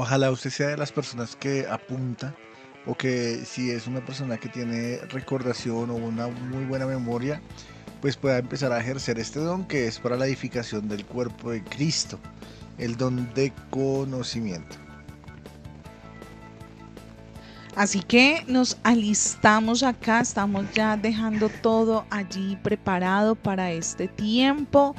Ojalá usted sea de las personas que apunta o que si es una persona que tiene recordación o una muy buena memoria, pues pueda empezar a ejercer este don que es para la edificación del cuerpo de Cristo, el don de conocimiento. Así que nos alistamos acá, estamos ya dejando todo allí preparado para este tiempo,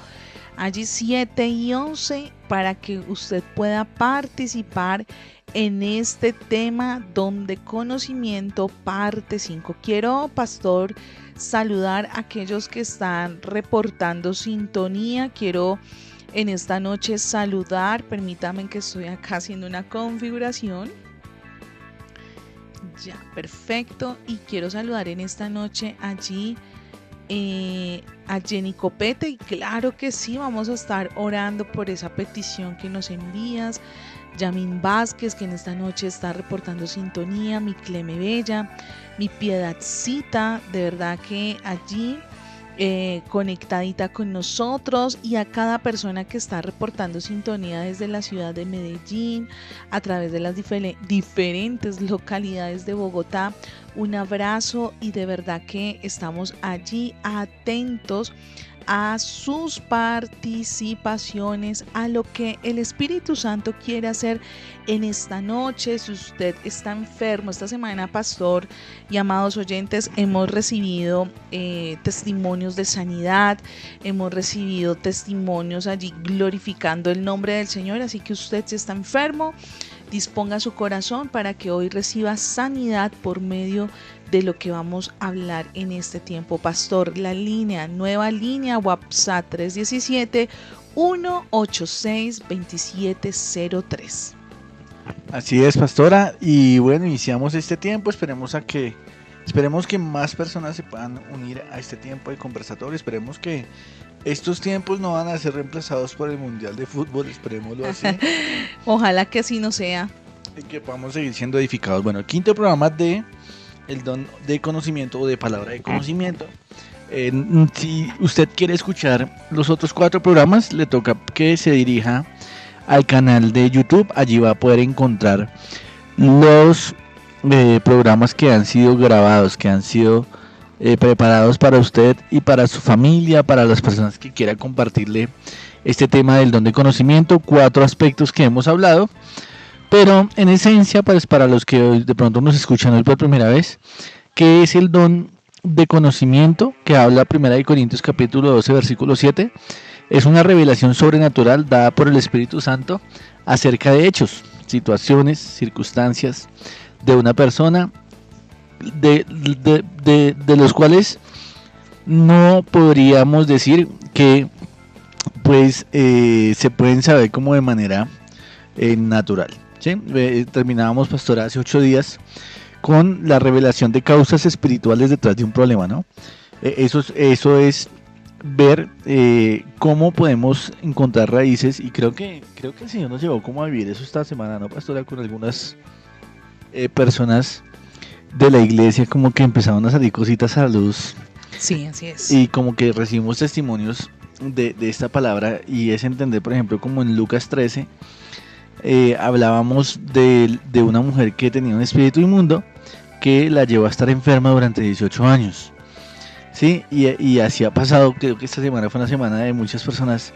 allí 7:11, para que usted pueda participar en este tema donde conocimiento parte 5. Quiero, pastor, saludar a aquellos que están reportando sintonía. Quiero en esta noche saludar, permítame que estoy acá haciendo una configuración. Ya, perfecto. Y quiero saludar en esta noche allí a Jenny Copete. Y claro que sí, vamos a estar orando por esa petición que nos envías. Yamin Vázquez, que en esta noche está reportando sintonía. Mi Cleme Bella, mi Piedadcita, de verdad que allí conectadita con nosotros, y a cada persona que está reportando sintonía desde la ciudad de Medellín, a través de las diferentes localidades de Bogotá, un abrazo, y de verdad que estamos allí atentos a sus participaciones, a lo que el Espíritu Santo quiere hacer en esta noche. Si usted está enfermo, esta semana, pastor y amados oyentes, hemos recibido testimonios de sanidad, hemos recibido testimonios allí glorificando el nombre del Señor. Así que usted, si está enfermo, disponga su corazón para que hoy reciba sanidad por medio de lo que vamos a hablar en este tiempo. Pastor, la nueva línea WhatsApp 317-186-2703. Así es, pastora. Y bueno, iniciamos este tiempo. Esperemos que más personas se puedan unir a este tiempo de conversatorio. Esperemos que estos tiempos no van a ser reemplazados por el Mundial de Fútbol. Esperémoslo así. Ojalá que así no sea. Y que podamos seguir siendo edificados. Bueno, el quinto programa de el don de conocimiento o de palabra de conocimiento. Si usted quiere escuchar los otros 4 programas, le toca que se dirija al canal de YouTube. Allí va a poder encontrar los programas que han sido grabados, que han sido preparados para usted y para su familia, para las personas que quieran compartirle este tema del don de conocimiento. 4 aspectos que hemos hablado, pero en esencia, pues para los que de pronto nos escuchan hoy por primera vez, ¿qué es el don de conocimiento que habla 1 Corintios capítulo 12 versículo 7? Es una revelación sobrenatural dada por el Espíritu Santo acerca de hechos, situaciones, circunstancias de una persona, de los cuales no podríamos decir que pues se pueden saber como de manera natural. ¿Sí? Terminábamos, pastora, hace 8 días con la revelación de causas espirituales detrás de un problema, ¿no? Eso es ver cómo podemos encontrar raíces, y creo que el Señor nos llevó como a vivir eso esta semana, ¿no, pastora? Con algunas personas de la iglesia como que empezaron a salir cositas a la luz. Sí, así es. Y como que recibimos testimonios de esta palabra, y es entender, por ejemplo, como en Lucas 13, hablábamos de una mujer que tenía un espíritu inmundo que la llevó a estar enferma durante 18 años. Sí, y así ha pasado. Creo que esta semana fue una semana de muchas personas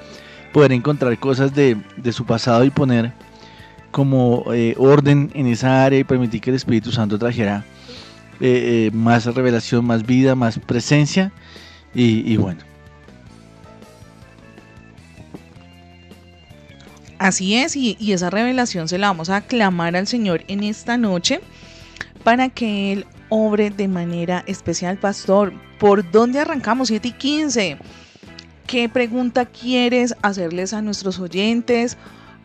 poder encontrar cosas de su pasado y poner como orden en esa área, y permitir que el Espíritu Santo trajera más revelación, más vida, más presencia, y bueno. Así es, y esa revelación se la vamos a clamar al Señor en esta noche para que Él obre de manera especial. Pastor, ¿por dónde arrancamos? 7:15. ¿Qué pregunta quieres hacerles a nuestros oyentes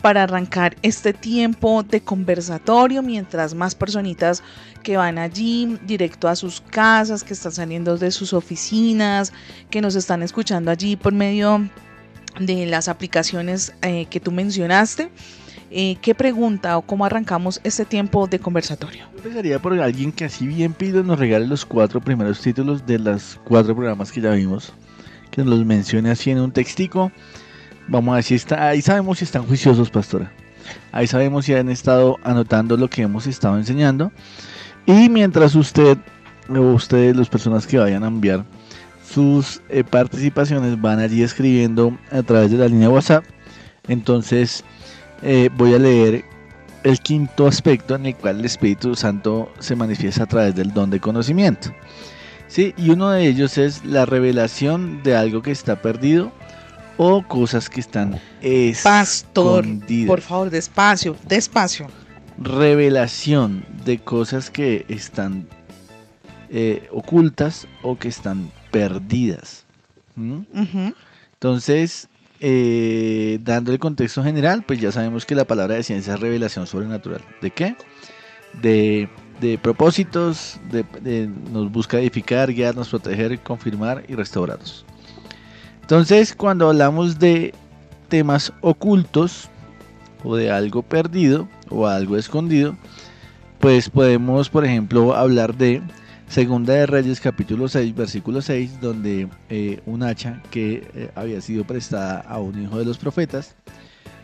para arrancar este tiempo de conversatorio, mientras más personitas que van allí directo a sus casas, que están saliendo de sus oficinas, que nos están escuchando allí por medio de las aplicaciones que tú mencionaste? ¿Qué pregunta o cómo arrancamos este tiempo de conversatorio? Yo empezaría por alguien que así bien pido nos regale los 4 primeros títulos de los 4 programas que ya vimos, que nos los mencione así en un textico. Vamos a ver si está, ahí sabemos si están juiciosos, pastora. Ahí sabemos si han estado anotando lo que hemos estado enseñando. Y mientras usted o ustedes, las personas que vayan a enviar sus participaciones, van allí escribiendo a través de la línea WhatsApp. Entonces voy a leer el quinto aspecto en el cual el Espíritu Santo se manifiesta a través del don de conocimiento. ¿Sí? Y uno de ellos es la revelación de algo que está perdido o cosas que están escondidas. Pastor, por favor, despacio. Revelación de cosas que están ocultas o que están perdidas. Uh-huh. Entonces, dando el contexto general, pues ya sabemos que la palabra de ciencia es revelación sobrenatural. ¿De qué? De propósitos, nos busca edificar, guiarnos, proteger, confirmar y restaurarnos. Entonces, cuando hablamos de temas ocultos o de algo perdido o algo escondido, pues podemos, por ejemplo, hablar de Segunda de Reyes capítulo 6, versículo 6, donde un hacha que había sido prestada a un hijo de los profetas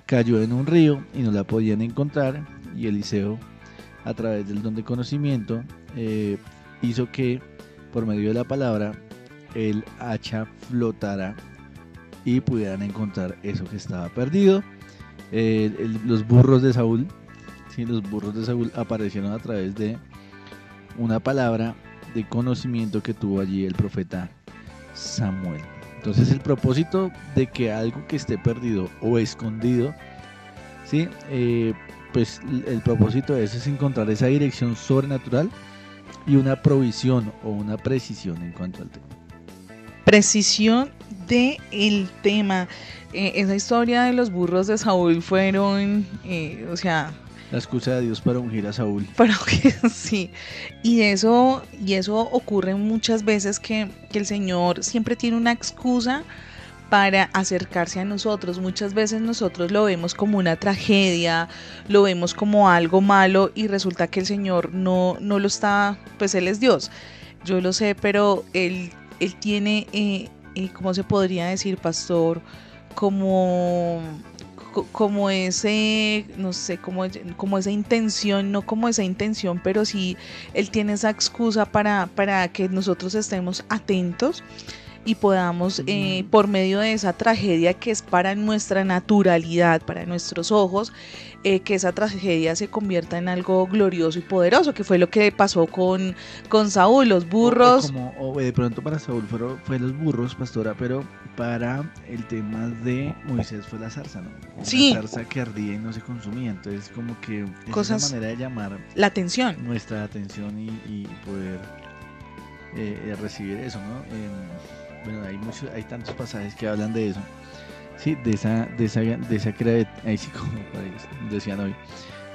cayó en un río y no la podían encontrar, y Eliseo, a través del don de conocimiento, hizo que por medio de la palabra el hacha flotara y pudieran encontrar eso que estaba perdido. Los burros de Saúl, ¿sí? Los burros de Saúl aparecieron a través de una palabra de conocimiento que tuvo allí el profeta Samuel. Entonces el propósito de que algo que esté perdido o escondido, ¿sí? Pues el propósito de eso es encontrar esa dirección sobrenatural y una provisión o una precisión en cuanto al tema. Precisión del tema. Esa historia de los burros de Saúl fueron, la excusa de Dios para ungir a Saúl. Sí, y eso ocurre muchas veces que el Señor siempre tiene una excusa para acercarse a nosotros. Muchas veces nosotros lo vemos como una tragedia, lo vemos como algo malo, y resulta que el Señor no lo está, pues Él es Dios, yo lo sé, pero Él tiene, ¿cómo se podría decir, pastor? Como ese, no sé, como esa intención, no como esa intención, pero sí Él tiene esa excusa para que nosotros estemos atentos y podamos, por medio de esa tragedia que es para nuestra naturalidad, para nuestros ojos, que esa tragedia se convierta en algo glorioso y poderoso, que fue lo que pasó con Saúl, los burros. O de pronto para Saúl fue los burros, pastora, pero para el tema de Moisés fue la zarza, ¿no? Sí. La zarza que ardía y no se consumía. Entonces como que es Cosas, una manera de llamar la atención, nuestra atención y poder recibir eso, ¿no? Bueno, hay tantos pasajes que hablan de eso, sí, de esa creatividad, ahí sí, como decían hoy,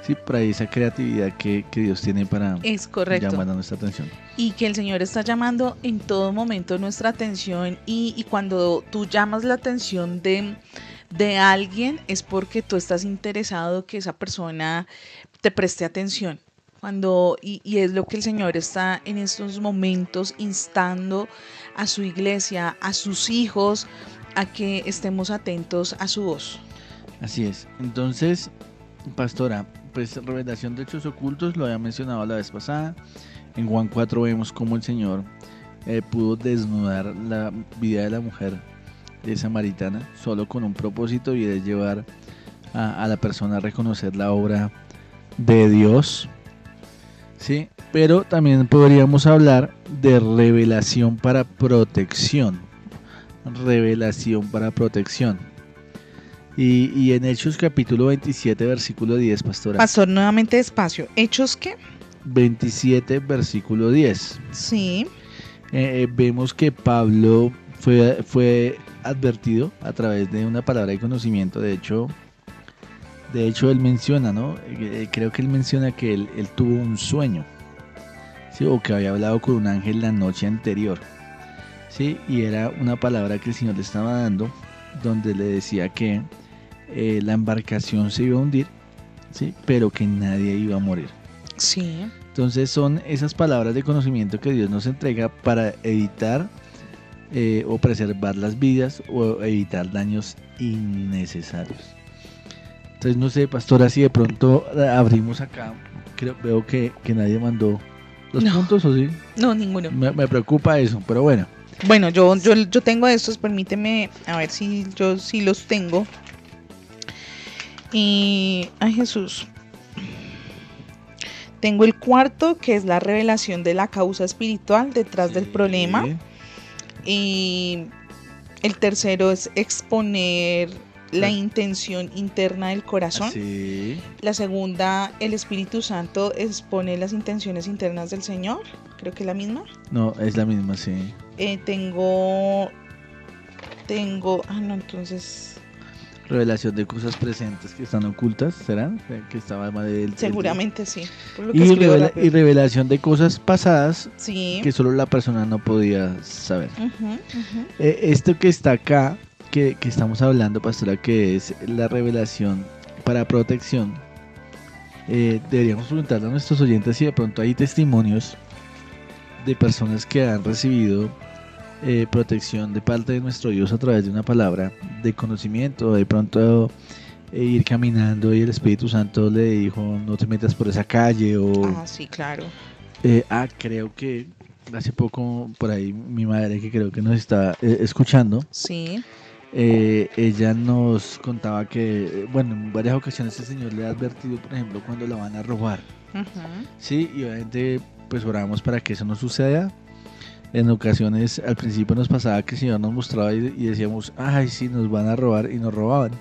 sí, para esa creatividad que Dios tiene para llamar a nuestra atención. Y que el Señor está llamando en todo momento nuestra atención, y cuando tú llamas la atención de alguien es porque tú estás interesado que esa persona te preste atención. Y es lo que el Señor está en estos momentos instando a su iglesia, a sus hijos, a que estemos atentos a su voz. Así es. Entonces, pastora, pues revelación de hechos ocultos, lo había mencionado la vez pasada. En Juan 4 vemos cómo el Señor pudo desnudar la vida de la mujer de samaritana solo con un propósito, y es llevar a la persona a reconocer la obra de Dios. Sí, pero también podríamos hablar de revelación para protección. Revelación para protección. Y en Hechos capítulo 27, versículo 10, pastora. Pastor, nuevamente despacio. ¿Hechos qué? 27, versículo 10. Sí. Vemos que Pablo fue advertido a través de una palabra de conocimiento. De hecho él menciona, ¿no? Creo que él menciona que él tuvo un sueño, ¿sí? O que había hablado con un ángel la noche anterior, ¿sí? Y era una palabra que el Señor le estaba dando, donde le decía que la embarcación se iba a hundir, ¿sí? Pero que nadie iba a morir. Sí. Entonces son esas palabras de conocimiento que Dios nos entrega para evitar o preservar las vidas o evitar daños innecesarios. Entonces no sé, pastora, si de pronto abrimos acá, veo que nadie mandó los No. puntos, ¿o sí? No, ninguno. Me preocupa eso, pero bueno. Bueno, yo tengo estos, permíteme a ver si yo sí los tengo. Y, ay Jesús, tengo el cuarto, que es la revelación de la causa espiritual detrás del problema. Y el tercero es exponer la intención interna del corazón. Sí. La segunda, el Espíritu Santo expone las intenciones internas del Señor. Creo que es la misma. No, es la misma, sí. Tengo, entonces... Revelación de cosas presentes que están ocultas, ¿serán? Que estaba más del... Seguramente sí. Por lo que y revelación de cosas pasadas, sí, que solo la persona no podía saber. Esto que está acá, que estamos hablando, pastora, que es la revelación para protección, deberíamos preguntarle a nuestros oyentes si de pronto hay testimonios de personas que han recibido protección de parte de nuestro Dios a través de una palabra de conocimiento. De pronto ir caminando y el Espíritu Santo le dijo: no te metas por esa calle, o sí, claro. Creo que hace poco por ahí mi madre, que creo que nos está escuchando, sí, ella nos contaba que, bueno, en varias ocasiones el Señor le ha advertido, por ejemplo, cuando la van a robar. Sí, y obviamente pues oramos para que eso no suceda. En ocasiones al principio nos pasaba que el Señor nos mostraba y decíamos: ay, sí, nos van a robar, y nos robaban.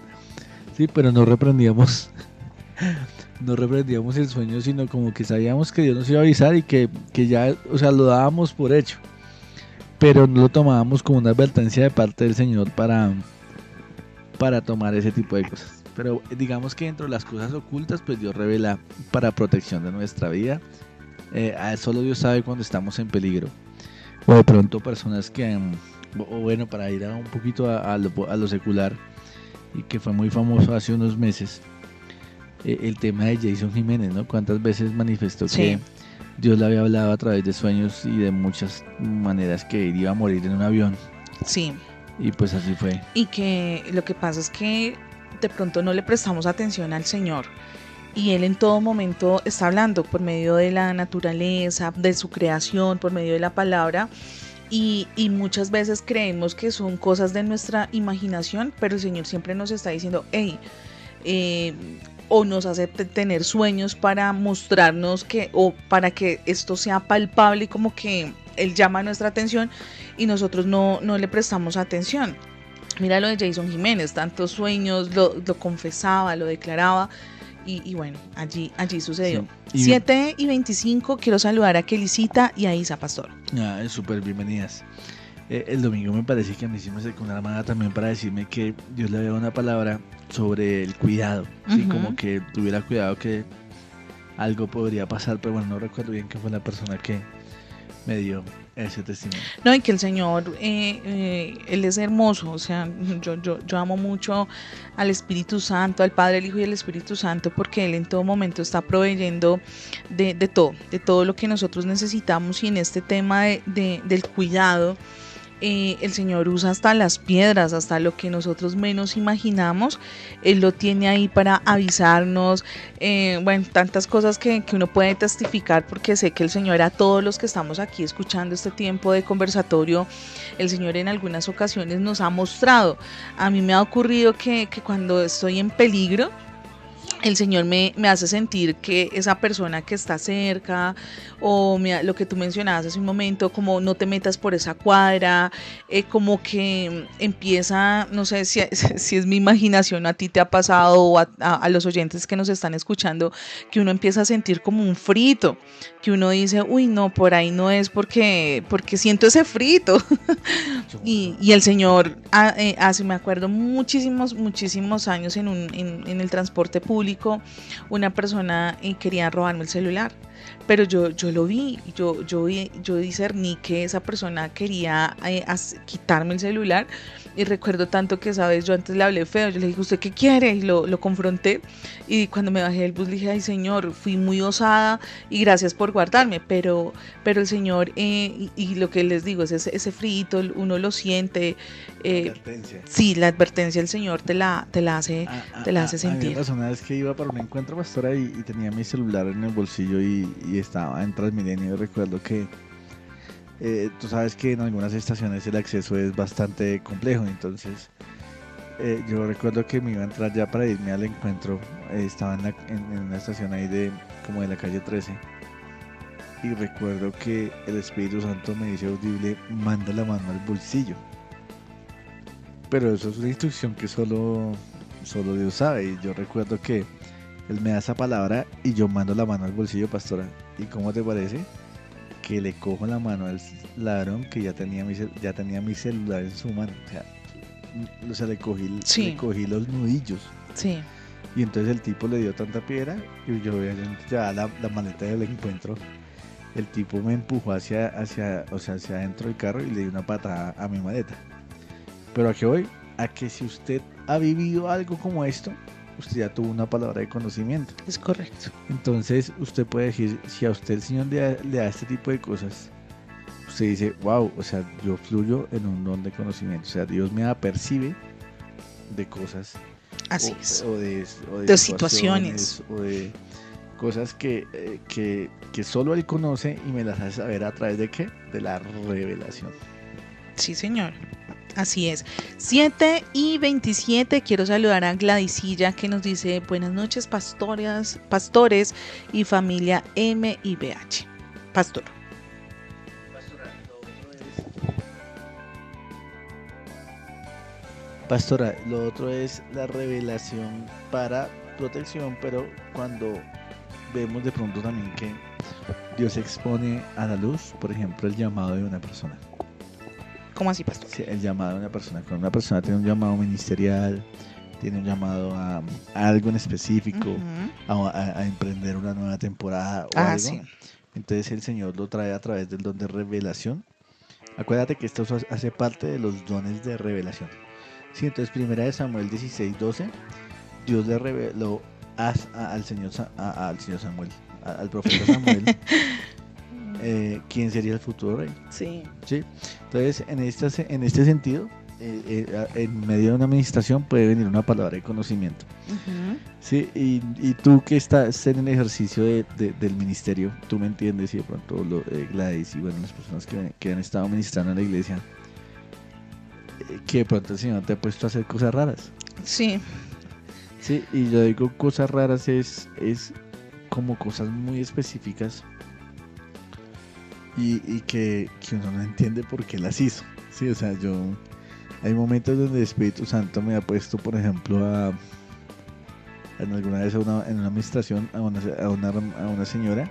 Sí, pero no reprendíamos el sueño, sino como que sabíamos que Dios nos iba a avisar y que ya, o sea, lo dábamos por hecho, pero no lo tomábamos como una advertencia de parte del Señor para tomar ese tipo de cosas. Pero digamos que dentro de las cosas ocultas, pues Dios revela para protección de nuestra vida. Solo Dios sabe cuando estamos en peligro, o de pronto personas que, o bueno, para ir un poquito a lo secular, y que fue muy famoso hace unos meses, el tema de Jason Jiménez, ¿no? Cuántas veces manifestó que Dios le había hablado a través de sueños y de muchas maneras que él iba a morir en un avión. Sí. Y pues así fue. Y que lo que pasa es que de pronto no le prestamos atención al Señor. Y Él en todo momento está hablando por medio de la naturaleza, de su creación, por medio de la palabra. Y muchas veces creemos que son cosas de nuestra imaginación, pero el Señor siempre nos está diciendo: hey, o nos hace tener sueños para mostrarnos o para que esto sea palpable, y como que Él llama nuestra atención y nosotros no le prestamos atención. Mira lo de Jason Jiménez, tantos sueños, lo confesaba, lo declaraba. Y bueno, allí sucedió. Sí. 7:25, quiero saludar a Kelicita y a Isa Pastor. Súper bienvenidas. El domingo me parece que a mí sí me acercó una hermana también para decirme que Dios le había dado una palabra sobre el cuidado. Sí, como que tuviera cuidado, que algo podría pasar, pero bueno, no recuerdo bien quién fue la persona que me dio ese testimonio. No, y que el Señor, Él es hermoso. O sea, yo amo mucho al Espíritu Santo, al Padre, el Hijo y el Espíritu Santo, porque Él en todo momento está proveyendo de todo lo que nosotros necesitamos. Y en este tema del cuidado, el Señor usa hasta las piedras, hasta lo que nosotros menos imaginamos. Él lo tiene ahí para avisarnos. Bueno, tantas cosas que uno puede testificar, porque sé que el Señor, a todos los que estamos aquí escuchando este tiempo de conversatorio, el Señor en algunas ocasiones nos ha mostrado. A mí me ha ocurrido que cuando estoy en peligro, el Señor me hace sentir que esa persona que está cerca, o lo que tú mencionabas hace un momento, como no te metas por esa cuadra, como que empieza, no sé si es mi imaginación, a ti te ha pasado, o a los oyentes que nos están escuchando, que uno empieza a sentir como un frito, que uno dice: uy, no, por ahí no es, porque siento ese frito. y el Señor, me acuerdo muchísimos años en el transporte público, una persona quería robarme el celular, pero yo lo vi, yo discerní que esa persona quería quitarme el celular, Y recuerdo tanto que, ¿sabes? Yo antes le hablé feo, yo le dije, ¿usted qué quiere? Y lo confronté. Y cuando me bajé del bus le dije, ay Señor, fui muy osada y gracias por guardarme. Pero el Señor, y lo que les digo, es ese frío, uno lo siente. Advertencia. Sí, la advertencia del Señor te la hace A mí sentir. me pasó una vez que iba para un encuentro, pastora, y tenía mi celular en el bolsillo y estaba en Transmilenio. Y recuerdo que tú sabes que en algunas estaciones el acceso es bastante complejo, entonces yo recuerdo que me iba a entrar ya para irme al encuentro. Estaba en una estación ahí como de la calle 13, y recuerdo que el Espíritu Santo me dice audible, manda la mano al bolsillo. Pero eso es una instrucción que solo Dios sabe. Y yo recuerdo que Él me da esa palabra y yo mando la mano al bolsillo, pastora. ¿Y cómo te parece? Que le cojo la mano al ladrón que ya tenía mi celular en su mano. O sea, Sí. le cogí los nudillos. Sí, Y entonces el tipo le dio tanta piedra y yo ya la maleta del encuentro. El tipo me empujó hacia adentro del carro y le dio una patada a mi maleta. Pero ¿a qué voy? A que si usted ha vivido algo como esto, usted ya tuvo una palabra de conocimiento. es correcto. Entonces usted puede decir, si a usted el Señor le da este tipo de cosas, usted dice, wow, o sea, yo fluyo en un don de conocimiento. O sea, Dios me apercibe de cosas. Así es. O de situaciones. O de cosas que solo Él conoce y me las hace saber a través de ¿qué? De la revelación. Sí, señor. Así es. 7:27. Quiero saludar a Gladysilla que nos dice buenas noches, pastores y familia MIBH. Pastor. Pastora, lo otro es la revelación para protección, pero cuando vemos de pronto también que Dios expone a la luz, por ejemplo, el llamado de una persona. ¿Cómo así, pastor? Sí, el llamado de una persona. Cuando una persona tiene un llamado ministerial, tiene un llamado a algo en específico, a emprender una nueva temporada o algo, sí. entonces el Señor lo trae a través del don de revelación. Acuérdate que esto hace parte de los dones de revelación. Sí, entonces primera de Samuel 16:12, Dios le reveló al señor Samuel, al profeta Samuel, quién sería el futuro rey. Sí. ¿Sí? Entonces, en este sentido, en medio de una administración puede venir una palabra de conocimiento. ¿Sí? Y tú que estás en el ejercicio del ministerio, tú me entiendes, y de pronto Gladys y bueno, las personas que han estado ministrando en la iglesia, que de pronto el Señor te ha puesto a hacer cosas raras. Sí. Sí, y yo digo cosas raras es como cosas muy específicas y que uno no entiende por qué las hizo. Sí, o sea, hay momentos donde el Espíritu Santo me ha puesto, por ejemplo, en alguna vez en una administración a una señora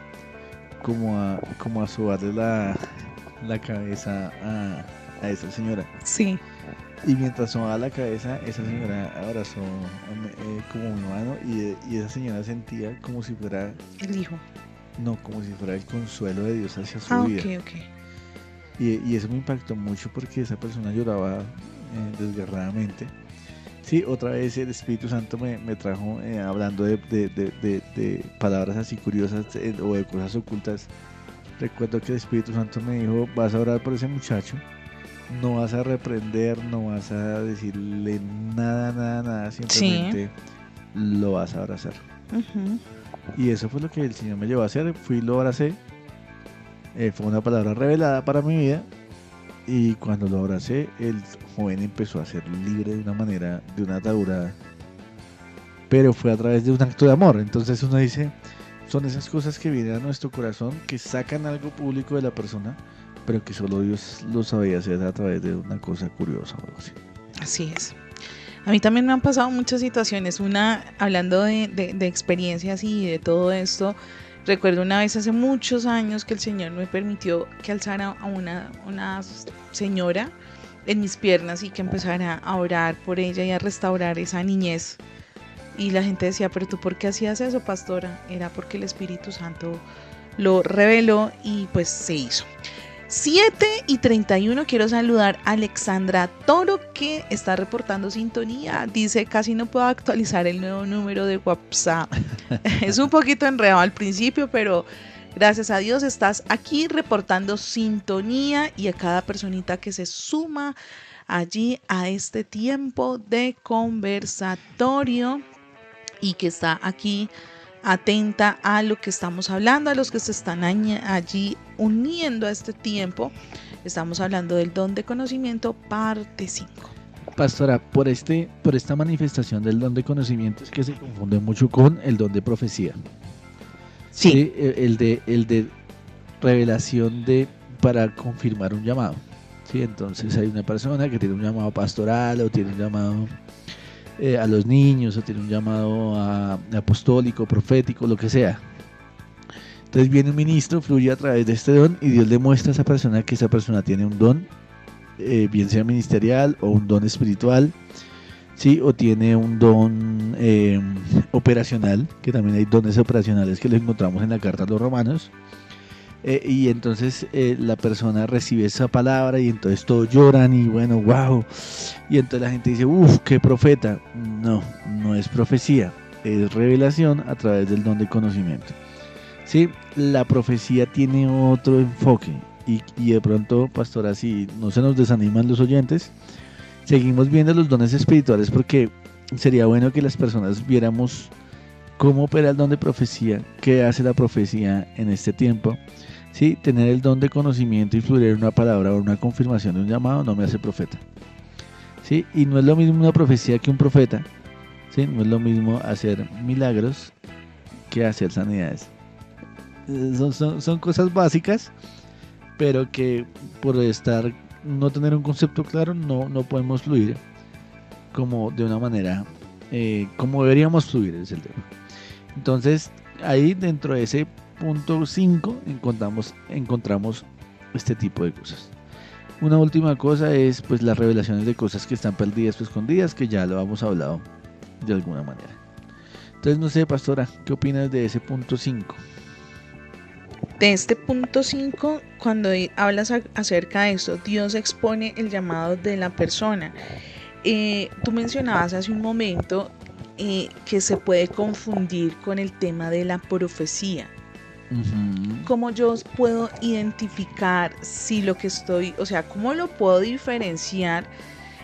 como a sobarle la cabeza a esa señora. Sí. Y mientras sobaba la cabeza, esa señora abrazó como mi mano y esa señora sentía como si fuera El hijo. No, como si fuera el consuelo de Dios hacia su vida. Ok. Y eso me impactó mucho porque esa persona lloraba desgarradamente. Sí, otra vez el Espíritu Santo me trajo hablando de palabras así curiosas o de cosas ocultas. Recuerdo que el Espíritu Santo me dijo, vas a orar por ese muchacho, no vas a reprender, no vas a decirle nada, simplemente lo vas a abrazar. Y eso fue lo que el Señor me llevó a hacer. Fui y lo abracé. Fue una palabra revelada para mi vida. Y cuando lo abracé, el joven empezó a ser libre de una manera, de una atadura. Pero fue a través de un acto de amor. Entonces uno dice, son esas cosas que vienen a nuestro corazón, que sacan algo público de la persona, pero que solo Dios lo sabía hacer a través de una cosa curiosa o algo así. Así es. A mí también me han pasado muchas situaciones. Una, hablando de experiencias y de todo esto, recuerdo una vez hace muchos años que el Señor me permitió que alzara a una señora en mis piernas y que empezara a orar por ella y a restaurar esa niñez. Y la gente decía, pero ¿tú por qué hacías eso, pastora? Era porque el Espíritu Santo lo reveló y pues se hizo. 7:31, quiero saludar a Alexandra Toro, que está reportando sintonía. Dice, casi no puedo actualizar el nuevo número de WhatsApp. Es un poquito enredado al principio, pero gracias a Dios estás aquí reportando sintonía, y a cada personita que se suma allí a este tiempo de conversatorio y que está aquí atenta a lo que estamos hablando, a los que se están allí uniendo a este tiempo. Estamos hablando del don de conocimiento, parte 5. Pastora, por esta manifestación del don de conocimiento es que se confunde mucho con el don de profecía. Sí, el de revelación para confirmar un llamado. Sí, entonces hay una persona que tiene un llamado pastoral, o tiene un llamado a los niños, o tiene un llamado apostólico, profético, lo que sea. Entonces viene un ministro, fluye a través de este don, y Dios le muestra a esa persona que esa persona tiene un don, bien sea ministerial o un don espiritual, ¿sí? O tiene un don operacional, que también hay dones operacionales que los encontramos en la carta a los Romanos. Y entonces la persona recibe esa palabra, y entonces todos lloran y bueno, wow, y entonces la gente dice, qué profeta. No es profecía, es revelación a través del don de conocimiento. Sí, la profecía tiene otro enfoque, y de pronto, pastora, si no se nos desaniman los oyentes, seguimos viendo los dones espirituales, porque sería bueno que las personas viéramos cómo opera el don de profecía, qué hace la profecía en este tiempo. Sí, tener el don de conocimiento y fluir en una palabra o una confirmación de un llamado no me hace profeta. Sí, y no es lo mismo una profecía que un profeta. Sí, no es lo mismo hacer milagros que hacer sanidades. Son cosas básicas, pero que por no tener un concepto claro, no podemos fluir como de una manera como deberíamos fluir, es el tema. Entonces, ahí dentro de ese punto 5 encontramos este tipo de cosas. Una última cosa es pues las revelaciones de cosas que están perdidas o escondidas, que ya lo hemos hablado de alguna manera. Entonces, no sé, pastora, ¿qué opinas de ese punto 5? De este punto 5, cuando hablas acerca de esto, Dios expone el llamado de la persona. Tú mencionabas hace un momento que se puede confundir con el tema de la profecía. Uh-huh. ¿Cómo yo puedo identificar si lo que estoy, o sea, cómo lo puedo diferenciar?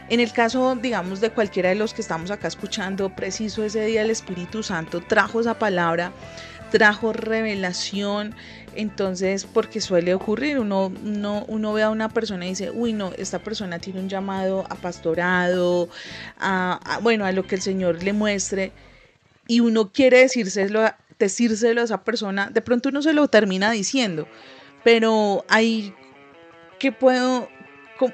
En el caso, digamos, de cualquiera de los que estamos acá escuchando, preciso ese día el Espíritu Santo trajo esa palabra, trajo revelación. Entonces, porque suele ocurrir, uno ve a una persona y dice, no, esta persona tiene un llamado a pastorado, a lo que el Señor le muestre, y uno quiere decírselo a esa persona. De pronto uno se lo termina diciendo, pero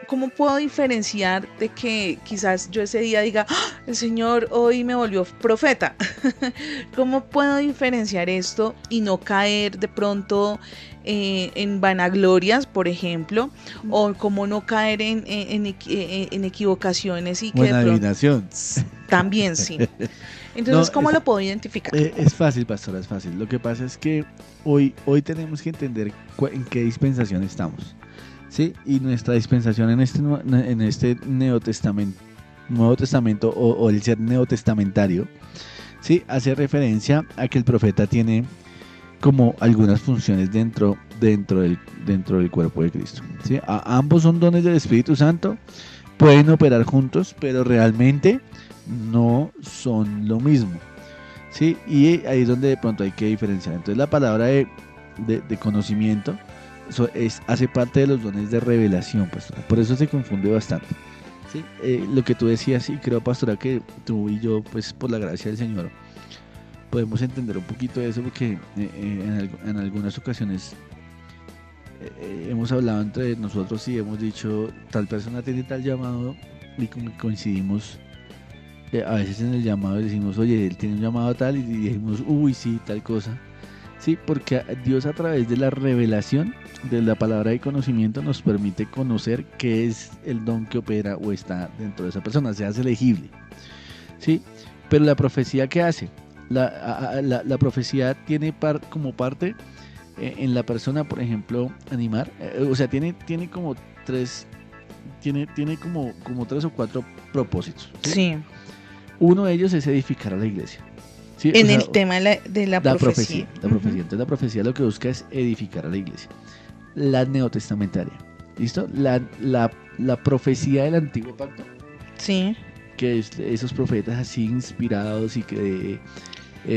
¿cómo puedo diferenciar de que quizás yo ese día diga, el Señor hoy me volvió profeta? ¿Cómo puedo diferenciar esto y no caer de pronto en vanaglorias, por ejemplo? O cómo no caer en equivocaciones y que buena adivinación. También sí. Entonces, ¿cómo lo puedo identificar? Es fácil, pastora, es fácil. Lo que pasa es que hoy tenemos que entender en qué dispensación estamos. ¿Sí? Y nuestra dispensación en este Nuevo Testamento o el ser neotestamentario, ¿sí? Hace referencia a que el profeta tiene como algunas funciones dentro del cuerpo de Cristo, ¿sí? Ambos son dones del Espíritu Santo, pueden operar juntos, pero realmente no son lo mismo, ¿sí? Y ahí es donde de pronto hay que diferenciar. Entonces la palabra de conocimiento hace parte de los dones de revelación, pastora. Por eso se confunde bastante, ¿sí? Lo que tú decías, y creo, pastora, que tú y yo, pues por la gracia del Señor, podemos entender un poquito de eso, porque en algunas ocasiones hemos hablado entre nosotros y hemos dicho, tal persona tiene tal llamado, y coincidimos a veces en el llamado y decimos, oye, él tiene un llamado tal, y dijimos, sí, tal cosa. Sí, porque Dios, a través de la revelación de la palabra de conocimiento, nos permite conocer qué es el don que opera o está dentro de esa persona, se hace legible, ¿sí? Pero la profecía, ¿qué hace? La profecía tiene como parte en la persona, por ejemplo, animar, o sea, tiene como tres, tiene como tres o cuatro propósitos. ¿Sí? Sí. Uno de ellos es edificar a la iglesia. ¿Sí? En O sea, el tema de la profecía. La profecía. Entonces la profecía lo que busca es edificar a la iglesia. La neotestamentaria. ¿Listo? La profecía del antiguo pacto, Sí. que es esos profetas así inspirados y que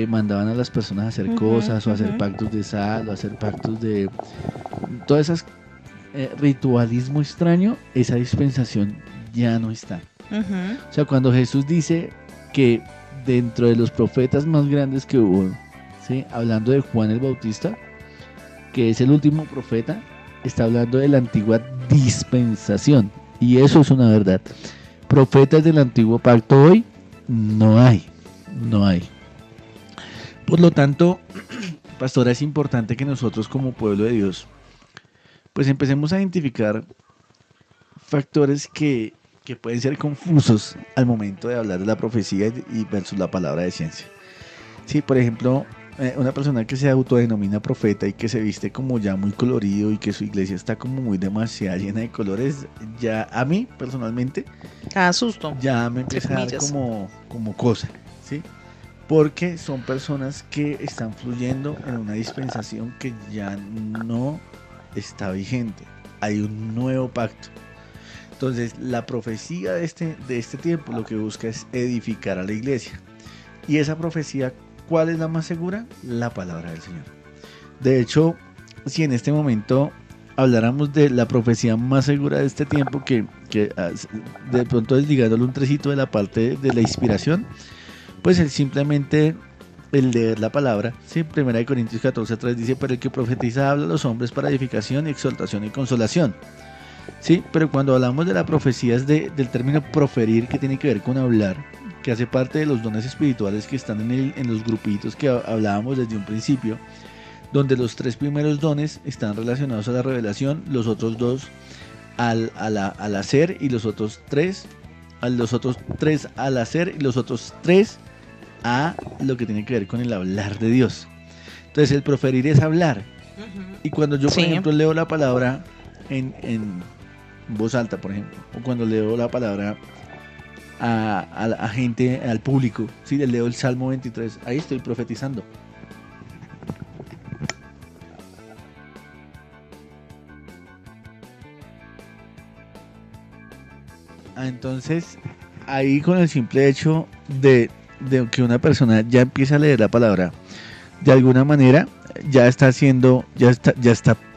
mandaban a las personas a hacer cosas o a hacer pactos de sal o a hacer pactos de todas esas ritualismo extraño. Esa dispensación ya no está. O sea, cuando Jesús dice que dentro de los profetas más grandes que hubo, ¿sí? Hablando de Juan el Bautista, que es el último profeta, está hablando de la antigua dispensación, y eso es una verdad. Profetas del antiguo pacto hoy no hay. Por lo tanto, pastora, es importante que nosotros como pueblo de Dios pues empecemos a identificar factores que pueden ser confusos al momento de hablar de la profecía y versus la palabra de ciencia. Sí, por ejemplo, una persona que se autodenomina profeta y que se viste como ya muy colorido y que su iglesia está como muy demasiado llena de colores, ya a mí personalmente Cada susto. ya me empieza a dar como cosa, ¿sí? Porque son personas que están fluyendo en una dispensación que ya no está vigente. Hay un nuevo pacto. Entonces, la profecía de este tiempo lo que busca es edificar a la iglesia. Y esa profecía, ¿cuál es la más segura? La palabra del Señor. De hecho, si en este momento habláramos de la profecía más segura de este tiempo, que de pronto desligándole un trecito de la parte de la inspiración, pues es simplemente el leer la palabra. ¿Sí? 1 Corintios 14:3 dice: pero el que profetiza habla a los hombres para edificación, exhortación y consolación. Sí, pero cuando hablamos de la profecía es del término proferir, que tiene que ver con hablar, que hace parte de los dones espirituales que están en los grupitos que hablábamos desde un principio, donde los 3 primeros dones están relacionados a la revelación, los otros 2 al hacer, y los otros 3 al hacer, y los otros 3 a lo que tiene que ver con el hablar de Dios. Entonces el proferir es hablar. Y cuando yo, por ejemplo, leo la palabra en voz alta, por ejemplo, o cuando leo la palabra a gente, al público, ¿sí? Leo el Salmo 23, ahí estoy profetizando. Entonces, ahí con el simple hecho de que una persona ya empieza a leer la palabra, de alguna manera ya está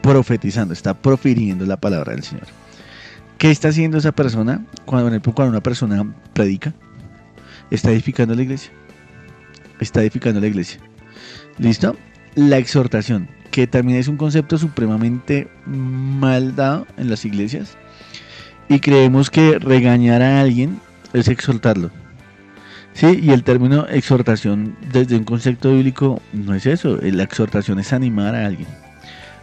profetizando, está profiriendo la palabra del Señor. ¿Qué está haciendo esa persona? Cuando una persona predica, está edificando la iglesia. ¿Listo? La exhortación, que también es un concepto supremamente mal dado en las iglesias, y creemos que regañar a alguien es exhortarlo. Sí, y el término exhortación desde un concepto bíblico no es eso. La exhortación es animar a alguien,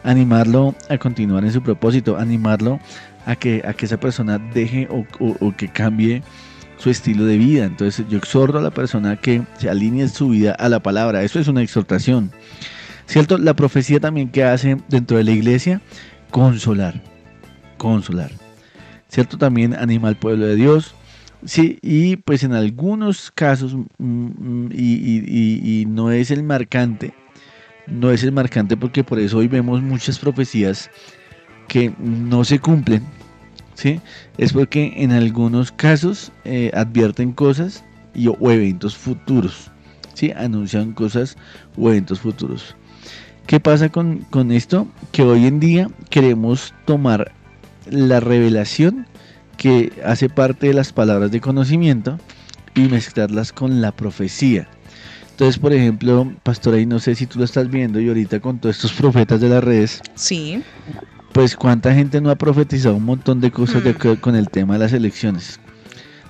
animarlo a continuar en su propósito, animarlo a que esa persona deje o que cambie su estilo de vida. Entonces yo exhorto a la persona a que se alinee su vida a la palabra. Eso es una exhortación, ¿cierto? La profecía también que hace dentro de la iglesia, consolar, ¿cierto? También anima al pueblo de Dios. Sí, y pues en algunos casos, y no es el marcante, porque por eso hoy vemos muchas profecías que no se cumplen, ¿sí? Es porque en algunos casos advierten cosas o eventos futuros, ¿sí? Anuncian cosas o eventos futuros. ¿Qué pasa con esto? Que hoy en día queremos tomar la revelación que hace parte de las palabras de conocimiento y mezclarlas con la profecía. Entonces, por ejemplo, pastora, y no sé si tú lo estás viendo, y ahorita con todos estos profetas de las redes, sí, pues cuánta gente no ha profetizado un montón de cosas con el tema de las elecciones.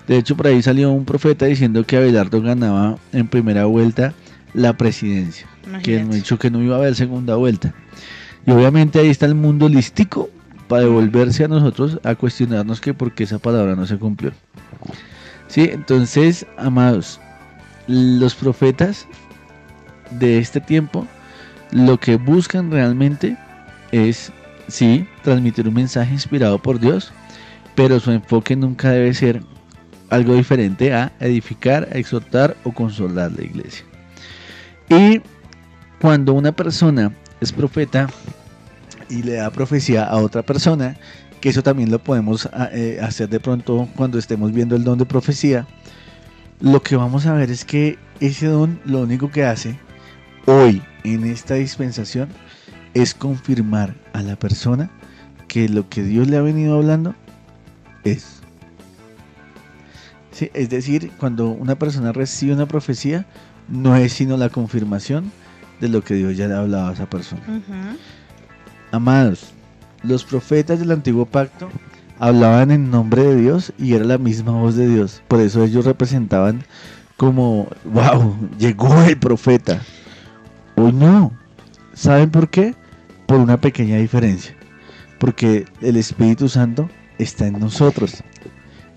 De hecho, por ahí salió un profeta diciendo que Abelardo ganaba en primera vuelta la presidencia. Imagínate. Que han dicho que no iba a haber segunda vuelta. Y obviamente ahí está el mundo lístico para devolverse a nosotros a cuestionarnos que por qué esa palabra no se cumplió. Sí, entonces, amados, los profetas de este tiempo Lo que buscan realmente es, sí, transmitir un mensaje inspirado por Dios, pero su enfoque nunca debe ser algo diferente a edificar, a exhortar o consolar la iglesia. Y cuando una persona es profeta y le da profecía a otra persona, que eso también lo podemos hacer de pronto cuando estemos viendo el don de profecía, lo que vamos a ver es que ese don lo único que hace hoy en esta dispensación es confirmar a la persona que lo que Dios le ha venido hablando es. Sí, es decir, cuando una persona recibe una profecía, no es sino la confirmación de lo que Dios ya le ha hablado a esa persona. Ujú. Amados, los profetas del antiguo pacto hablaban en nombre de Dios y era la misma voz de Dios. Por eso ellos representaban como, wow, llegó el profeta. Hoy no. ¿Saben por qué? Por una pequeña diferencia. Porque el Espíritu Santo está en nosotros.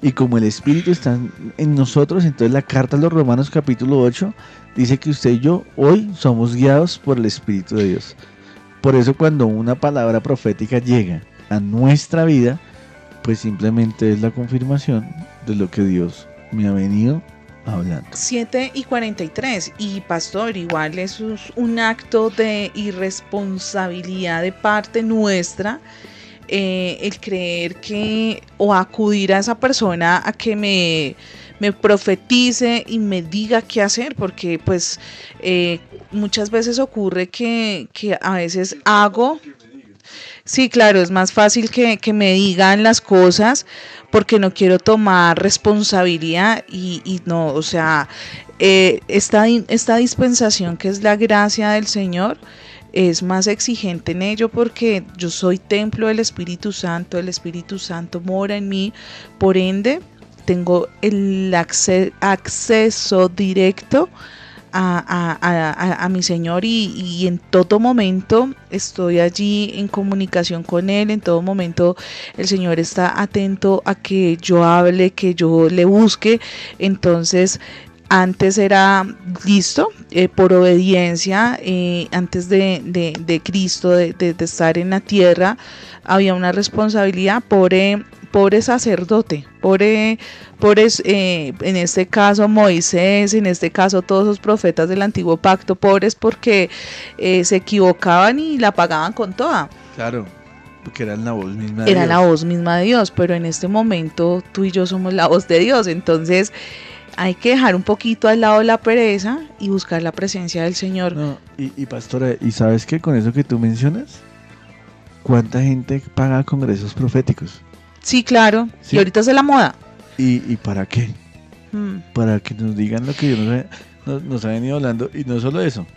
Y como el Espíritu está en nosotros, entonces la carta a los Romanos capítulo 8 dice que usted y yo hoy somos guiados por el Espíritu de Dios. Por eso cuando una palabra profética llega a nuestra vida, pues simplemente es la confirmación de lo que Dios me ha venido hablando. 7:43, y pastor, igual eso es un acto de irresponsabilidad de parte nuestra, el creer que o acudir a esa persona a que me profetice y me diga qué hacer, porque pues muchas veces ocurre que a veces hago. Sí, claro, es más fácil que me digan las cosas porque no quiero tomar responsabilidad y no, o sea, esta dispensación que es la gracia del Señor es más exigente en ello porque yo soy templo del Espíritu Santo, el Espíritu Santo mora en mí, por ende tengo el acceso directo a mi Señor y en todo momento estoy allí en comunicación con Él, en todo momento el Señor está atento a que yo hable, que yo le busque. Entonces antes era listo, por obediencia, antes de Cristo, de estar en la tierra, había una responsabilidad, pobre sacerdote, en este caso Moisés, en este caso todos los profetas del antiguo pacto, pobres porque se equivocaban y la pagaban con toda. Claro, porque eran la voz misma de Era Dios. la voz misma de Dios, pero en este momento tú y yo somos la voz de Dios, entonces hay que dejar un poquito al lado la pereza y buscar la presencia del Señor. No, y pastora, ¿y sabes qué? Con eso que tú mencionas, ¿cuánta gente paga congresos proféticos? Sí, claro, Sí. y ahorita es de la moda. ¿Y para qué? Mm. Para que nos digan lo que Dios nos ha venido hablando. Y no solo eso,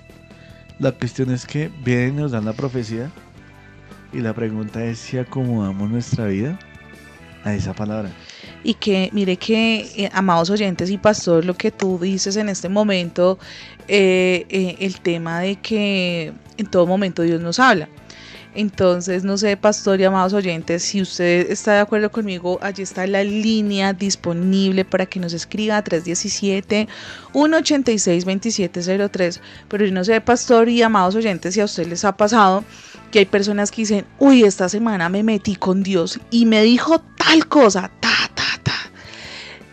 la cuestión es que vienen y nos dan la profecía y la pregunta es si acomodamos nuestra vida a esa palabra. Y que, mire que, amados oyentes y pastor, lo que tú dices en este momento, el tema de que en todo momento Dios nos habla. Entonces, no sé, pastor y amados oyentes, si usted está de acuerdo conmigo, allí está la línea disponible para que nos escriba, 317-186-2703. Pero yo no sé, pastor y amados oyentes, si a usted les ha pasado que hay personas que dicen, uy, esta semana me metí con Dios y me dijo tal cosa,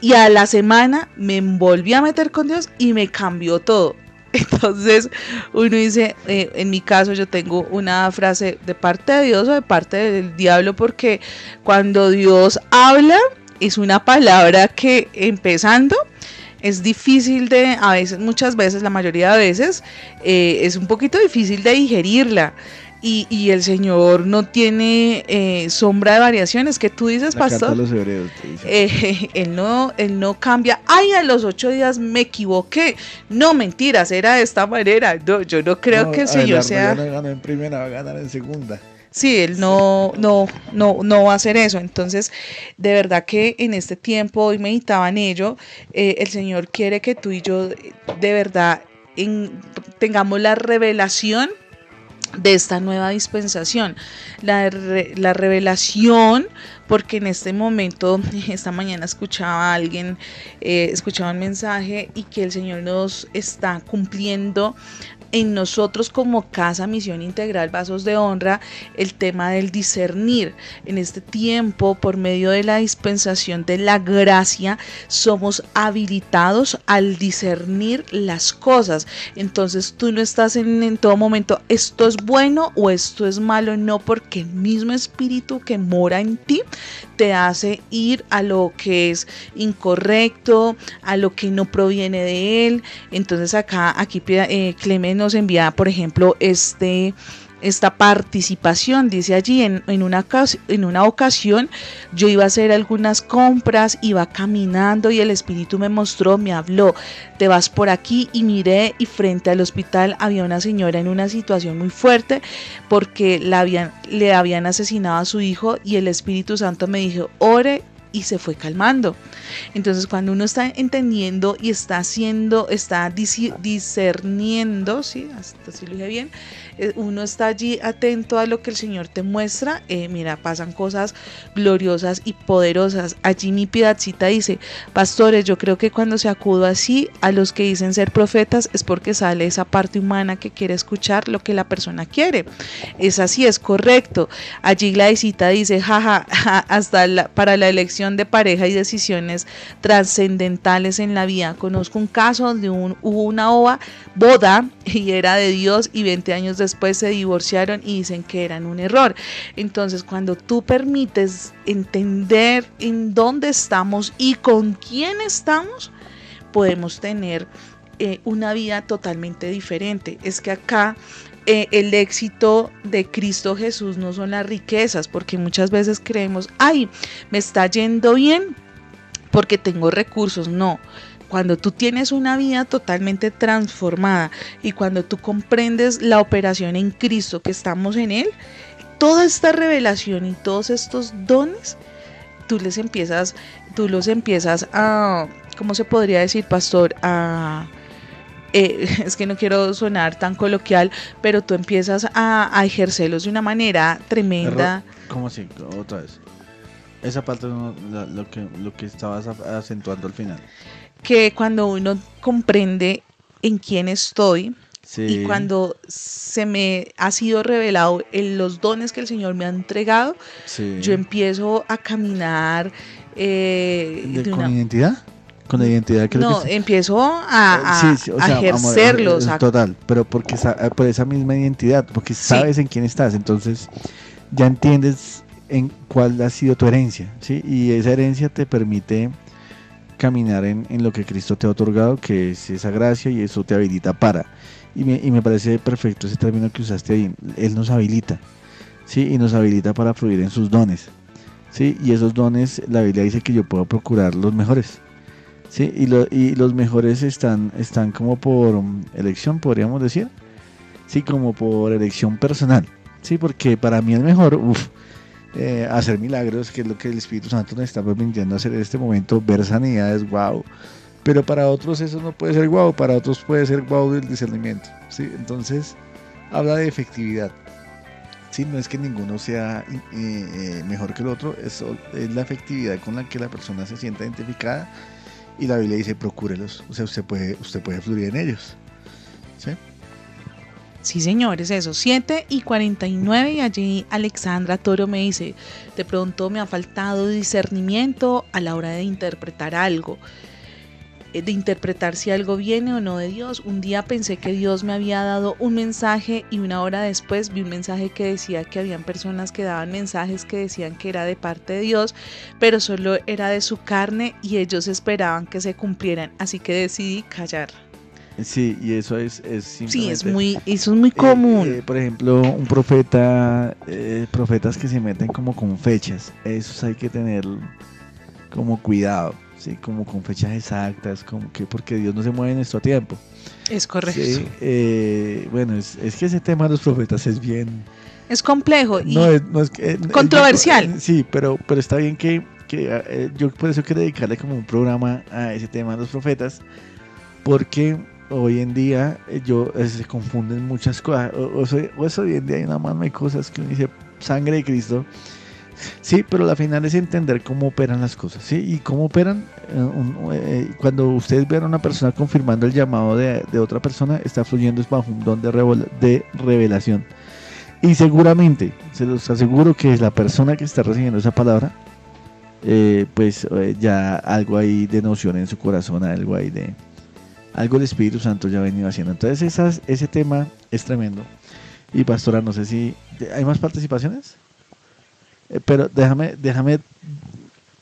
y a la semana me volví a meter con Dios y me cambió todo. Entonces uno dice, en mi caso yo tengo una frase de parte de Dios o de parte del diablo, porque cuando Dios habla es una palabra que empezando es difícil a veces, muchas veces, la mayoría de veces, es un poquito difícil de digerirla. Y el Señor no tiene sombra de variaciones, que tú dices, La pastor. carta a los hebreos te dice. Él no cambia. Ay, a los 8 días me equivoqué. No, mentiras, era de esta manera. No, yo no creo que el Señor sea. Ya no ganó en primera, va a ganar en segunda. Sí, Él no va a hacer eso. Entonces, de verdad que en este tiempo, hoy meditaba en ello, el Señor quiere que tú y yo, de verdad, tengamos la revelación de esta nueva dispensación, la revelación, porque en este momento, esta mañana escuchaba a alguien, escuchaba un mensaje y que el Señor nos está cumpliendo en nosotros como Casa Misión Integral Vasos de Honra el tema del discernir. En este tiempo, por medio de la dispensación de la gracia, somos habilitados al discernir las cosas. Entonces tú no estás en todo momento, esto es bueno o esto es malo, no, porque el mismo Espíritu que mora en ti te hace ir a lo que es incorrecto, a lo que no proviene de él. Entonces aquí Clemen nos envía, por ejemplo, esta participación. Dice allí, en una ocasión yo iba a hacer algunas compras, iba caminando y el Espíritu me mostró, me habló, te vas por aquí, y miré, y frente al hospital había una señora en una situación muy fuerte porque le habían asesinado a su hijo, y el Espíritu Santo me dijo, ore, y se fue calmando. Entonces, cuando uno está entendiendo y está discerniendo, ¿sí? Hasta si lo dije bien, uno está allí atento a lo que el Señor te muestra. Mira, pasan cosas gloriosas y poderosas. Allí mi Piedadcita dice, pastores, yo creo que cuando se acudo así a los que dicen ser profetas es porque sale esa parte humana que quiere escuchar lo que la persona quiere. Es así, es correcto. Allí Gladysita dice, jaja, para la elección de pareja y decisiones trascendentales en la vida. Conozco un caso donde hubo una boda y era de Dios, y 20 años después se divorciaron y dicen que eran un error. Entonces, cuando tú permites entender en dónde estamos y con quién estamos, podemos tener una vida totalmente diferente. Es que acá el éxito de Cristo Jesús no son las riquezas, porque muchas veces creemos, ay, me está yendo bien porque tengo recursos. No, cuando tú tienes una vida totalmente transformada y cuando tú comprendes la operación en Cristo, que estamos en Él, toda esta revelación y todos estos dones, tú los empiezas a, ¿cómo se podría decir, pastor? Es que no quiero sonar tan coloquial, pero tú empiezas a ejercerlos de una manera tremenda. ¿Cómo así? Otra vez. Esa parte no, lo que estabas acentuando al final. Que cuando uno comprende en quién estoy, sí, y cuando se me ha sido revelado los dones que el Señor me ha entregado, sí, yo empiezo a caminar ¿con identidad? Con la identidad que no, empiezo a ejercerlos. Amor, total, pero porque por esa misma identidad, porque sabes, sí, en quién estás, entonces ya entiendes en cuál ha sido tu herencia, ¿sí? Y esa herencia te permite caminar en lo que Cristo te ha otorgado, que es esa gracia, y eso te habilita para. Y me parece perfecto ese término que usaste ahí, Él nos habilita, ¿sí? Y nos habilita para fluir en sus dones, ¿sí? Y esos dones, la Biblia dice que yo puedo procurar los mejores. Sí, y los mejores están como por elección, podríamos decir. Sí, como por elección personal. Sí, porque para mí el mejor, hacer milagros, que es lo que el Espíritu Santo nos está permitiendo hacer en este momento, ver sanidades, wow. Pero para otros eso no puede ser wow, para otros puede ser wow del discernimiento. Sí, entonces habla de efectividad. Sí, no es que ninguno sea mejor que el otro, es la efectividad con la que la persona se sienta identificada. Y la Biblia dice, procúrelos, o sea, usted puede fluir en ellos. ¿Sí? Sí, señores, eso, 7:49, y allí Alexandra Toro me dice, de pronto me ha faltado discernimiento a la hora de interpretar algo, de interpretar si algo viene o no de Dios. Un día pensé que Dios me había dado un mensaje, y una hora después vi un mensaje que decía que habían personas que daban mensajes que decían que era de parte de Dios, pero solo era de su carne y ellos esperaban que se cumplieran, así que decidí callar. Sí, y eso es sí, eso es muy común. Por ejemplo, un profetas que se meten como con fechas, esos hay que tener como cuidado. Sí, como con fechas exactas, como que porque Dios no se mueve en nuestro tiempo. Es correcto. Sí, bueno, es que ese tema de los profetas es bien... Es complejo y no es controversial. Sí, pero está bien que yo por eso quiero dedicarle como un programa a ese tema de los profetas, porque hoy en día se confunden muchas cosas. Hoy en día hay una mano de cosas que uno dice, sangre de Cristo. Sí, pero la final es entender cómo operan las cosas, ¿sí? Y cómo operan, cuando ustedes ven a una persona confirmando el llamado de otra persona, está fluyendo bajo un don de revelación. Y seguramente, se los aseguro que es la persona que está recibiendo esa palabra, ya algo ahí de noción en su corazón, algo ahí de... Algo el Espíritu Santo ya ha venido haciendo. Entonces ese tema es tremendo. Y pastora, no sé si... ¿Hay más participaciones? Pero déjame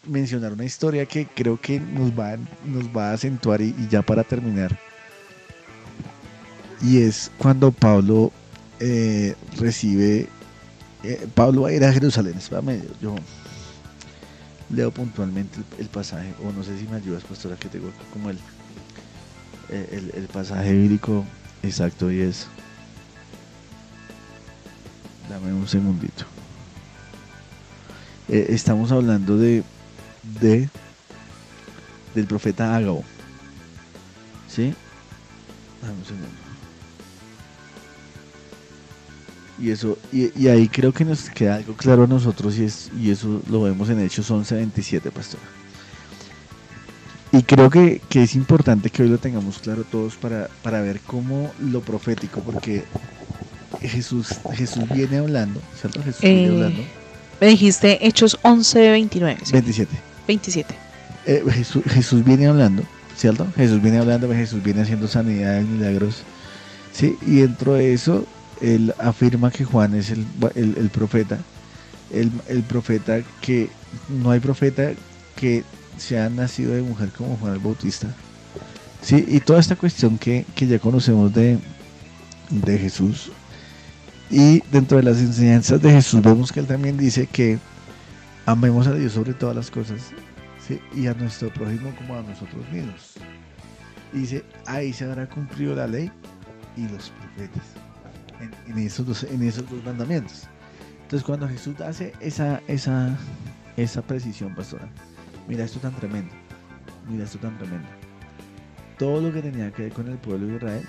mencionar una historia que creo que nos va a acentuar y ya para terminar. Y es cuando Pablo Pablo va a ir a Jerusalén. Espérame, yo leo puntualmente el pasaje, o no sé si me ayudas, pastora, que tengo como el pasaje bíblico exacto, y es... Dame un segundito. Estamos hablando del profeta Ágabo, ¿sí? Dame un segundo. Y ahí creo que nos queda algo claro a nosotros, y eso lo vemos en Hechos 11:27, pastora. Y creo que es importante que hoy lo tengamos claro todos para ver cómo lo profético, porque Jesús viene hablando, ¿cierto? Jesús viene hablando. Me dijiste Hechos 11:29. ¿Sí? 27. Jesús viene hablando, ¿cierto? Jesús viene hablando, Jesús viene haciendo sanidades, milagros, ¿sí? Y dentro de eso, él afirma que Juan es el profeta, el profeta que no hay profeta que sea nacido de mujer como Juan el Bautista, ¿sí? Y toda esta cuestión que ya conocemos de Jesús. Y dentro de las enseñanzas de Jesús vemos que él también dice que amemos a Dios sobre todas las cosas, ¿sí? Y a nuestro prójimo como a nosotros mismos. Y dice, ahí se habrá cumplido la ley y los profetas en esos dos mandamientos. Entonces cuando Jesús hace esa precisión, pastora, mira esto tan tremendo, todo lo que tenía que ver con el pueblo de Israel,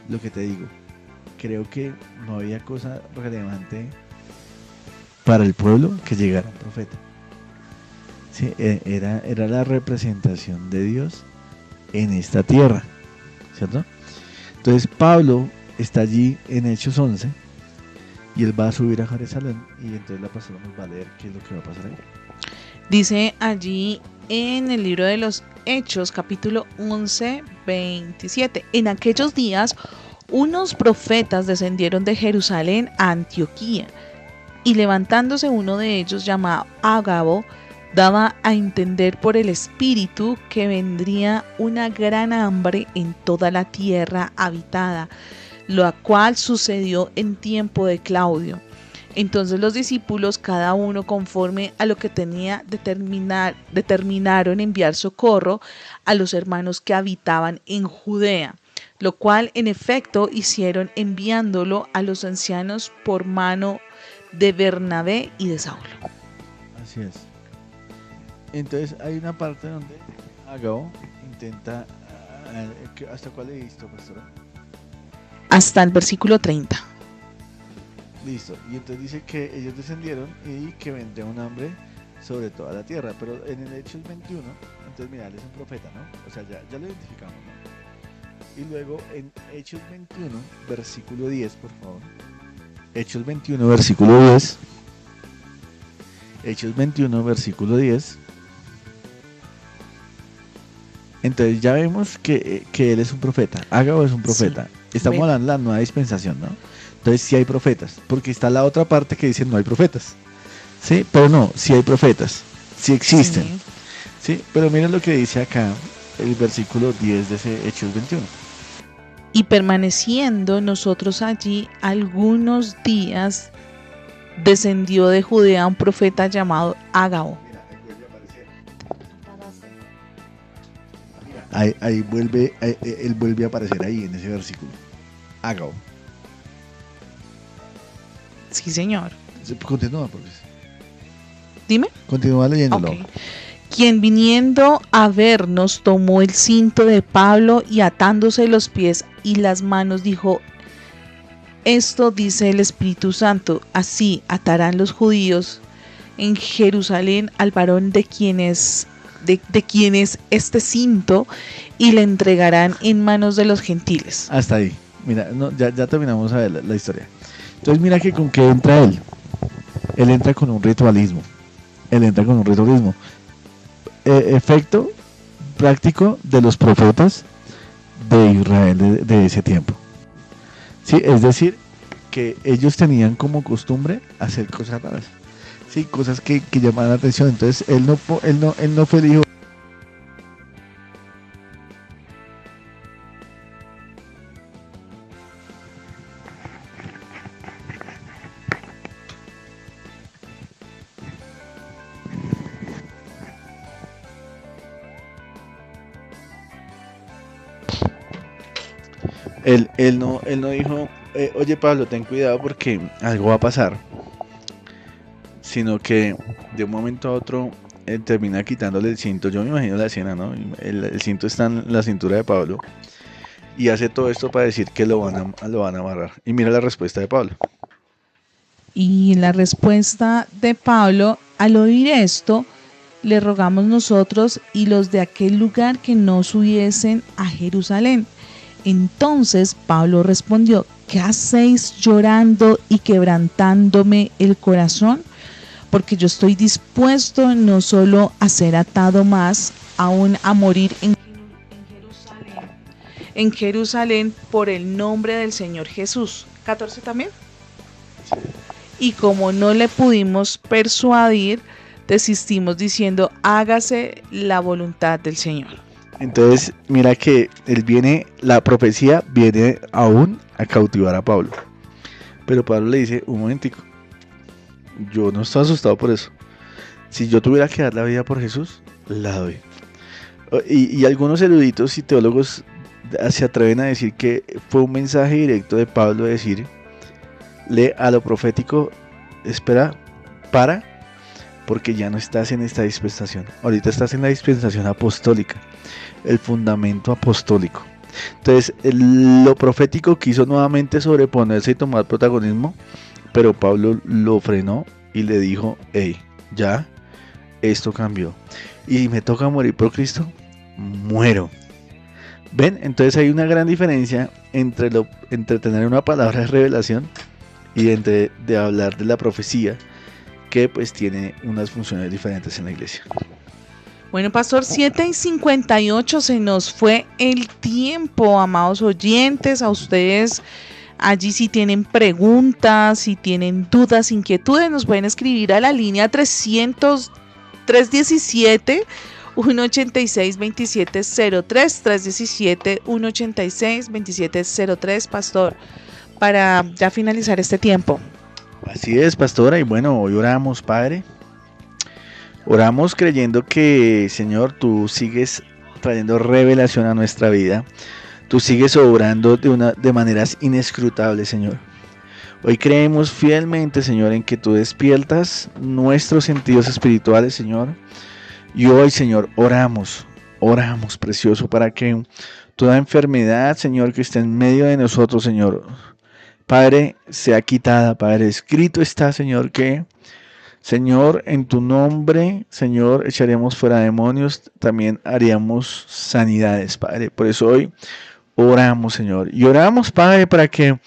lo que te digo, creo que no había cosa relevante para el pueblo que llegara un profeta. Sí, era la representación de Dios en esta tierra, ¿cierto? Entonces Pablo está allí en Hechos 11 y él va a subir a Jerusalén, y entonces la pastora nos va a leer qué es lo que va a pasar ahí. Dice allí en el libro de los Hechos, capítulo 11:27, en aquellos días unos profetas descendieron de Jerusalén a Antioquía, y levantándose uno de ellos, llamado Ágabo, daba a entender por el Espíritu que vendría una gran hambre en toda la tierra habitada, lo cual sucedió en tiempo de Claudio. Entonces los discípulos, cada uno conforme a lo que tenía determinaron enviar socorro a los hermanos que habitaban en Judea, lo cual en efecto hicieron, enviándolo a los ancianos por mano de Bernabé y de Saulo. Así es. Entonces hay una parte donde Ágabo intenta... ¿Hasta cuál he visto, pastora? Hasta el versículo 30. Listo. Y entonces dice que ellos descendieron y que vendría un hambre sobre toda la tierra. Pero en el Hechos 21, entonces mira, él es un profeta, ¿no? O sea, ya lo identificamos, ¿no? Y luego en Hechos 21, versículo 10, por favor. Hechos 21, versículo 10. Hechos 21, versículo 10. Entonces ya vemos que él es un profeta. Ágabo es un profeta. Sí. Estamos hablando de la nueva dispensación, ¿no? Entonces sí hay profetas, porque está la otra parte que dice no hay profetas. Sí, pero no, sí hay profetas. Sí existen. Sí, pero miren lo que dice acá el versículo 10 de ese Hechos 21. Y permaneciendo nosotros allí algunos días, descendió de Judea un profeta llamado Ágabo. Él vuelve a aparecer ahí en ese versículo. Ágabo. Sí, señor. Continúa, pues. Dime. Continúa leyéndolo. Okay. Quien viniendo a vernos tomó el cinto de Pablo y atándose los pies y las manos dijo: esto dice el Espíritu Santo, así atarán los judíos en Jerusalén al varón de quien es este cinto, y le entregarán en manos de los gentiles. Hasta ahí. Mira, no, ya terminamos a ver la historia. Entonces mira que con qué entra él. Él entra con un ritualismo. Efecto práctico de los profetas de Israel de ese tiempo. Sí, es decir, que ellos tenían como costumbre hacer cosas raras. Sí, cosas que llamaban la atención. Entonces él no fue el hijo. Él no dijo, oye Pablo, ten cuidado porque algo va a pasar, sino que de un momento a otro él termina quitándole el cinto. Yo me imagino la escena, ¿no? El cinto está en la cintura de Pablo y hace todo esto para decir que lo van a amarrar. Y mira la respuesta de Pablo. Y la respuesta de Pablo, al oír esto, le rogamos nosotros y los de aquel lugar que no subiesen a Jerusalén. Entonces Pablo respondió: ¿qué hacéis llorando y quebrantándome el corazón? Porque yo estoy dispuesto no solo a ser atado más, aún a morir en Jerusalén por el nombre del Señor Jesús. 14 también. Y como no le pudimos persuadir, desistimos diciendo: hágase la voluntad del Señor. Entonces, mira que la profecía viene aún a cautivar a Pablo. Pero Pablo le dice, un momentico, yo no estoy asustado por eso. Si yo tuviera que dar la vida por Jesús, la doy. Y algunos eruditos y teólogos se atreven a decir que fue un mensaje directo de Pablo de decirle a lo profético, espera, porque ya no estás en esta dispensación. Ahorita estás en la dispensación apostólica, el fundamento apostólico. Entonces, lo profético quiso nuevamente sobreponerse y tomar protagonismo, pero Pablo lo frenó y le dijo, hey, ya, esto cambió. Y me toca morir por Cristo, muero. ¿Ven? Entonces hay una gran diferencia entre tener una palabra de revelación y de hablar de la profecía, que pues tiene unas funciones diferentes en la iglesia. Bueno, pastor, 7:58 se nos fue el tiempo, amados oyentes. A ustedes allí, si tienen preguntas, si tienen dudas, inquietudes, nos pueden escribir a la línea 317 186 2703, 317 186 2703, pastor, para ya finalizar este tiempo. Así es, pastora, y bueno, hoy oramos, Padre. Oramos creyendo que, Señor, tú sigues trayendo revelación a nuestra vida. Tú sigues obrando de maneras inescrutables, Señor. Hoy creemos fielmente, Señor, en que tú despiertas nuestros sentidos espirituales, Señor. Y hoy, Señor, oramos, precioso, para que toda enfermedad, Señor, que esté en medio de nosotros, Señor, Padre, sea quitada, Padre. Escrito está, Señor, que, Señor, en tu nombre, Señor, echaremos fuera demonios, también haríamos sanidades, Padre. Por eso hoy oramos, Señor. Y oramos, Padre, para que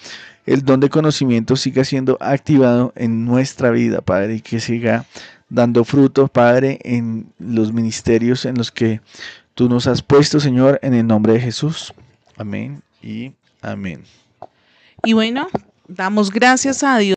el don de conocimiento siga siendo activado en nuestra vida, Padre, y que siga dando fruto, Padre, en los ministerios en los que tú nos has puesto, Señor, en el nombre de Jesús. Amén y amén. Y bueno, damos gracias a Dios.